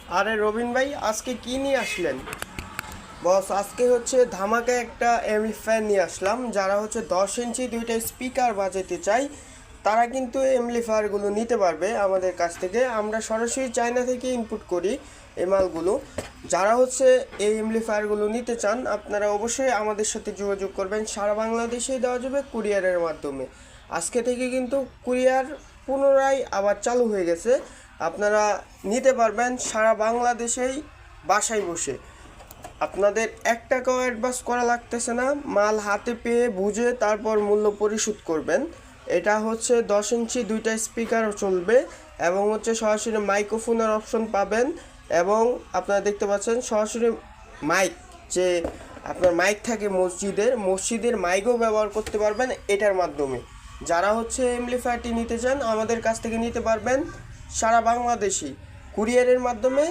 আরে রবিন ভাই, আজকে কি নিয়ে আসলেন? বস, আজকে হচ্ছে ধামাকা একটা এমপ্লিফায়ার নিয়ে আসলাম। যারা হচ্ছে 10 ইঞ্চি দুইটা স্পিকার বাজাতে চাই তারা কিন্তু এমপ্লিফায়ারগুলো নিতে পারবে আমাদের কাছ থেকে। আমরা সরাসরি চায়না থেকে ইনপুট করি এই মালগুলো। যারা হচ্ছে এই এমপ্লিফায়ারগুলো নিতে চান আপনারা অবশ্যই আমাদের সাথে যোগাযোগ করবেন। সারা বাংলাদেশেই দেওয়া যাবে কুরিয়ারের মাধ্যমে। আজকে থেকে কিন্তু কুরিয়ার পুনরায় আবার চালু হয়ে গেছে। আপনারা নিতে পারবেন সারা বাংলাদেশেই বাসায় বসে। আপনাদের 1 টাকাও অ্যাডভান্স করা লাগতেছে না, মাল হাতে পেয়ে বুঝে তারপর মূল্য পরিশোধ করবেন। এটা হচ্ছে 10 ইঞ্চি দুইটা স্পিকারও চলবে এবং হচ্ছে সরাসরি মাইক্রোফোনের অপশন পাবেন। এবং আপনারা দেখতে পাচ্ছেন সরাসরি মাইক, যে আপনার মাইক থাকে মসজিদের মাইকও ব্যবহার করতে পারবেন এটার মাধ্যমে। যারা হচ্ছে এমপ্লিফায়ারটি নিতে চান আমাদের কাছ থেকে নিতে পারবেন সারা বাংলাদেশেই কুরিয়ারের মাধ্যমে।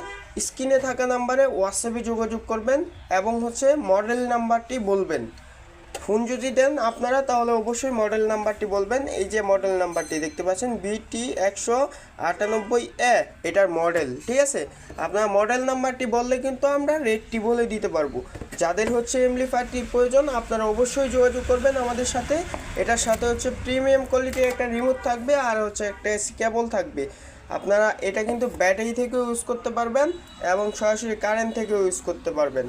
স্ক্রিনে থাকা নাম্বারে হোয়াটসঅ্যাপে যোগাযোগ করবেন এবং হচ্ছে মডেল নাম্বারটি বলবেন। ফোন যদি দেন আপনারা তাহলে অবশ্যই মডেল নাম্বারটি বলবেন। এই যে মডেল নাম্বারটি দেখতে পাচ্ছেন BT198A, এটার মডেল, ঠিক আছে? আপনার মডেল নাম্বারটি বললে কিন্তু আমরা রেটটি বলে দিতে পারবো। যাদের হচ্ছে এমপ্লিফায়ারটির প্রয়োজন আপনারা অবশ্যই যোগাযোগ করবেন আমাদের সাথে। এটার সাথে হচ্ছে প্রিমিয়াম কোয়ালিটির একটা রিমোট থাকবে আর হচ্ছে একটা কেবল থাকবে। আপনারা এটা কিন্তু ব্যাটারি থেকেও ইউজ করতে পারবেন এবং সরাসরি কারেন্ট থেকেও ইউজ করতে পারবেন।